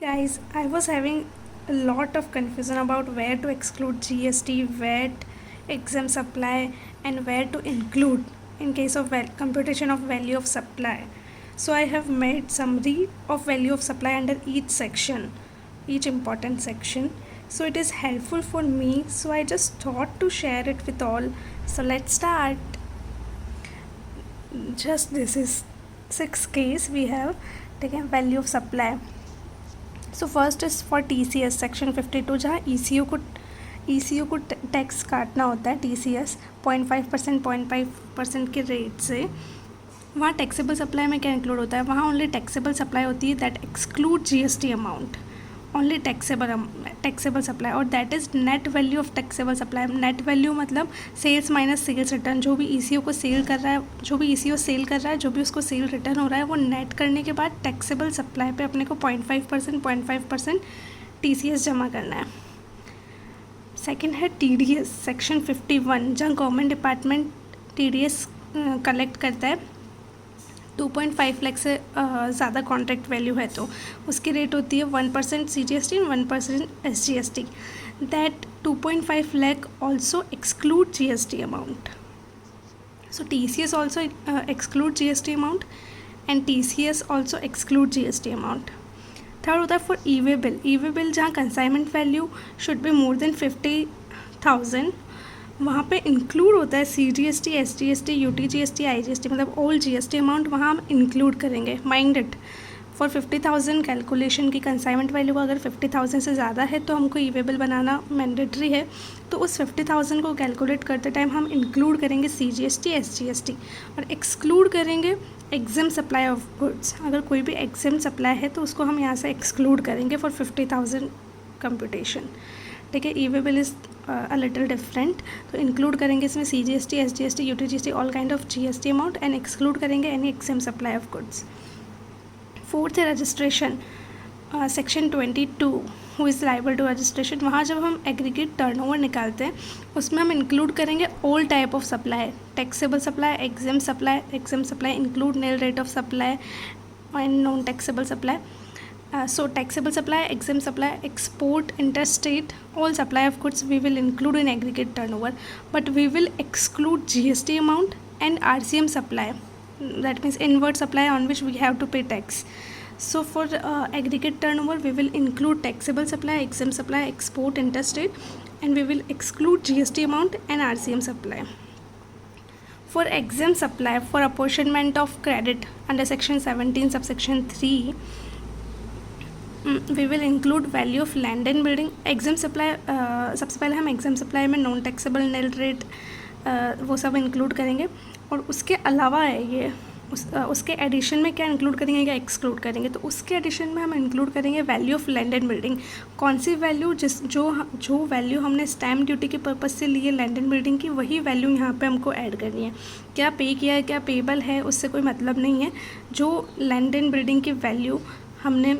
Guys, I was having a lot of confusion about where to exclude GST, VAT, exempt supply, and where to include in case of computation of value of supply. So I have made summary of value of supply under each section, each important section. So it is helpful for me. So I just thought to share it with all. So let's start. Just this is 6 case we have taken value of supply. So first is for TCS section 52 जहाँ ECU को tax काटना होता है TCS 0.5% के rate से। वहाँ taxable supply में क्या इंक्लूड होता है? वहाँ ओनली टैक्सेबल सप्लाई होती है that exclude GST amount, only taxable supply, और that is net value of taxable supply. Net value मतलब सेल्स माइनस सेल्स रिटर्न। जो भी ECU को सेल कर रहा है, जो भी ECU सेल कर रहा है, जो भी उसको सेल रिटर्न हो रहा है, वो नेट करने के बाद टैक्सेबल सप्लाई पे अपने को 0.5% TCS जमा करना है। सेकेंड है TDS सेक्शन 51 जहाँ गवर्नमेंट डिपार्टमेंट TDS कलेक्ट करता है 2.5 लाख से ज़्यादा कॉन्ट्रैक्ट वैल्यू है तो उसकी रेट होती है 1% CGST and 1% SGST। That 2.5 lakh also exclude GST amount. So TCS also exclude GST amount and TCS also exclude GST amount. Third होता है फॉर ई-वे बिल जहाँ consignment value should be more than 50,000। वहाँ पे include होता है CGST, SGST, UTGST, IGST, मतलब all GST amount वहाँ हम इंक्लूड करेंगे। माइंड इट, फॉर 50,000 कैलकुलेशन की कंसाइनमेंट वैल्यू अगर 50,000 से ज़्यादा है तो हमको ई-वे बिल बनाना मैंडेटरी है। तो उस 50,000 को कैलकुलेट करते टाइम हम इंक्लूड करेंगे CGST, SGST और एक्सक्लूड करेंगे एग्जेम्प्ट सप्लाई ऑफ गुड्स। अगर कोई भी एग्जेम्प्ट सप्लाई है तो उसको हम यहाँ से एक्सक्लूड करेंगे फॉर 50,000 कंप्यूटेशन। ठीक है, e way bill is a little different. तो इंक्लूड करेंगे इसमें CGST, SGST, UTGST, all kind of GST amount and exclude करेंगे any exempt supply of goods. Fourth है registration section 22 who is liable to registration. वहाँ जब हम एग्रीगेट टर्नओवर निकालते हैं उसमें हम इंक्लूड करेंगे all type of supply, taxable supply, exempt supply include nil rate of supply and non taxable supply. So taxable supply, exempt supply, export, interstate, all supply of goods we will include in aggregate turnover, but we will exclude GST amount and RCM supply, that means inward supply on which we have to pay tax. So for aggregate turnover we will include taxable supply, exempt supply, export, interstate, and we will exclude GST amount and RCM supply. For exempt supply, for apportionment of credit under section 17 subsection 3 we will include value of land and building. Exam supply सबसे पहले हम exam supply में non taxable nil rate वो सब include करेंगे, और उसके अलावा है ये उसके एडिशन में क्या इंक्लूड करेंगे, क्या एक्सक्लूड करेंगे। तो उसके एडिशन में हम इंक्लूड करेंगे value of land and building. कौन सी वैल्यू, जो वैल्यू हमने स्टैम्प ड्यूटी के पर्पज़ से लिए लैंड एंड बिल्डिंग की, वही वैल्यू यहाँ पे हमको ऐड करनी है। क्या पे किया है, क्या पेबल है, उससे कोई मतलब नहीं है। जो लैंड एंड बिल्डिंग की वैल्यू हमने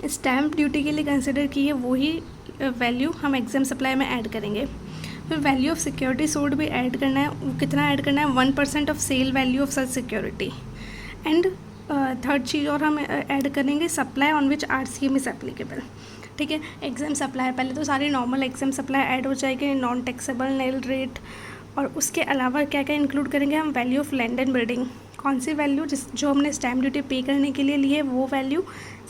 स्टैम्प ड्यूटी के लिए कंसिडर की है वही वैल्यू हम एग्जाम सप्लाई में ऐड करेंगे। फिर वैल्यू ऑफ सिक्योरिटी सोल्ड भी ऐड करना है। वो कितना ऐड करना है? 1% of sale value of such security. And third चीज़ और हम ऐड करेंगे supply on which RCM is applicable. ठीक है, एग्जाम सप्लाई पहले तो सारी नॉर्मल एग्जाम सप्लाई ऐड हो जाएगी, नॉन टैक्सेबल नेल रेट, और उसके अलावा क्या क्या इंक्लूड करेंगे हम? Value of land and building. कौन सी वैल्यू? जो हमने स्टैम्प ड्यूटी पे करने के लिए ली है वो वैल्यू।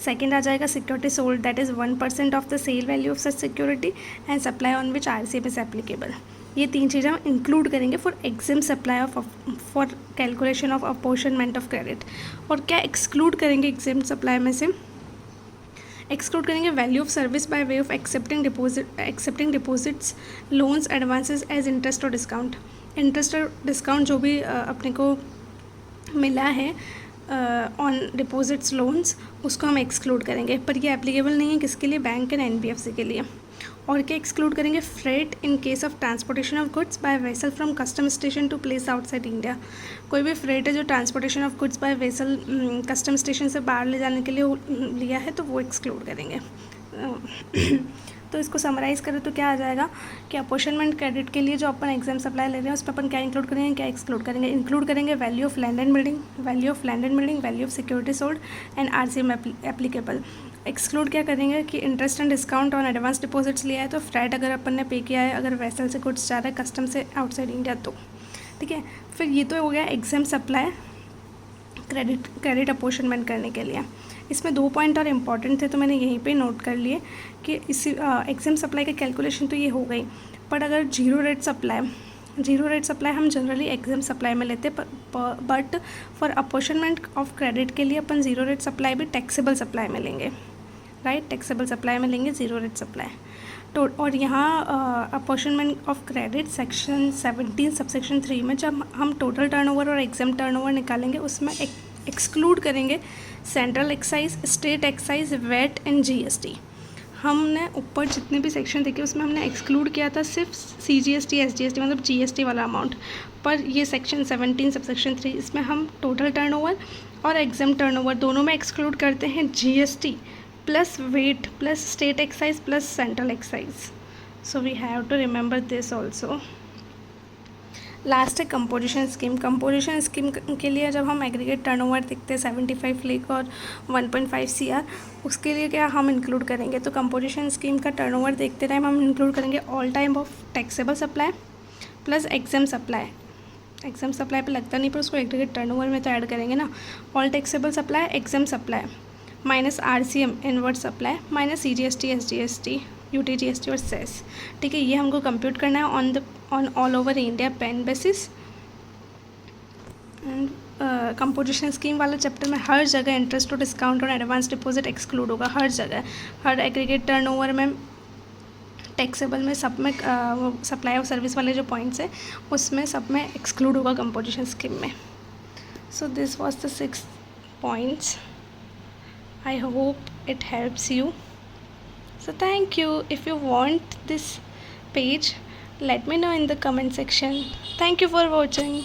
सेकेंड आ जाएगा security sold, that is 1% of the sale value of such security and supply on which RCM is applicable. ये तीन चीज़ें हम इंक्लूड करेंगे for exam supply of for calculation of apportionment of credit. और क्या exclude करेंगे एग्जाम सप्लाई में से? एक्सक्लूड करेंगे value of service by way of accepting deposits, loans, advances as interest और डिस्काउंट। इंटरेस्ट और डिस्काउंट जो भी अपने को मिला है ऑन डिपॉजिट्स, लोन्स, उसको हम एक्सक्लूड करेंगे, पर ये एप्लीकेबल नहीं है किसके लिए? बैंक एंड NBFC के लिए। और क्या एक्सक्लूड करेंगे? Freight in case of transportation of goods by vessel from custom station to place outside India. कोई भी फ्रेट है जो transportation of goods by vessel custom station से बाहर ले जाने के लिए लिया है तो वो एक्सक्लूड करेंगे। तो इसको समराइज़ करें तो क्या आ जाएगा कि अपॉर्शनमेंट क्रेडिट के लिए जो अपन एग्जाम सप्लाई ले रहे हैं उस पर अपन क्या इंक्लूड करेंगे, क्या एक्सक्लूड करेंगे? इंक्लूड करेंगे value of land and building, value of security sold and RCM applicable. Exclude क्या करेंगे कि interest and discount on advance deposits लिया है तो फ्रैट अगर अपन ने पे किया है, अगर वेसल से गुड्स जा रहा है कस्टम से आउटसाइड इंडिया तो ठीक है। फिर ये तो हो गया एग्जाम सप्लाई क्रेडिट अपोर्शनमेंट करने के लिए। इसमें 2 पॉइंट और इम्पॉर्टेंट थे तो मैंने यहीं पे नोट कर लिए कि इसी एग्जाम सप्लाई का कैलकुलेशन तो ये हो गई, बट अगर जीरो रेट सप्लाई हम जनरली एग्जाम सप्लाई में लेते, but for apportionment of credit के लिए अपन जीरो रेट सप्लाई भी टैक्सेबल सप्लाई में लेंगे, राइट, टैक्सेबल सप्लाई में लेंगे जीरो रेट सप्लाई तो। और यहाँ apportionment of credit section 17 subsection 3 में जब हम टोटल टर्नओवर और एग्जाम टर्नओवर निकालेंगे उसमें एक्सक्लूड करेंगे central excise, state excise, VAT and GST. हमने ऊपर जितने भी सेक्शन देखे उसमें हमने एक्सक्लूड किया था सिर्फ सीजीएसटी, एसजीएसटी मतलब जीएसटी वाला अमाउंट, पर ये सेक्शन 17 सबसेक्शन 3 इसमें हम टोटल टर्नओवर और एग्जाम टर्नओवर दोनों में एक्सक्लूड करते हैं GST plus VAT plus state excise plus central excise. So we have to remember this also. Last है कंपोजिशन स्कीम। कंपोजिशन स्कीम के लिए जब हम एग्रीगेट टर्नओवर देखते हैं 75 लाख और 1.5 सीआर, उसके लिए क्या हम इंक्लूड करेंगे, तो कंपोजिशन स्कीम का टर्नओवर देखते टाइम हम इंक्लूड करेंगे all time of taxable supply plus exempt supply. Exam supply पे लगता नहीं पर उसको एग्रीगेट टर्नओवर में तो ऐड करेंगे ना। All taxable supply, exam supply minus RCM inward supply minus CGST, SGST, UTGST और सेस, ठीक है। ये हमको कंप्यूट करना है on all over India PAN basis. And composition scheme वाला चैप्टर में हर जगह इंटरेस्ट और डिस्काउंट और एडवांस डिपॉजिट एक्सक्लूड होगा, हर जगह, हर एग्रीगेट टर्नओवर में, टैक्सेबल में, सब में, वो सप्लाई और सर्विस वाले जो पॉइंट्स हैं उसमें सब में एक्सक्लूड होगा कंपोजिशन स्कीम में। So this was the 6 points. I hope it helps you. So thank you. If you want this page, let me know in the comment section. Thank you for watching.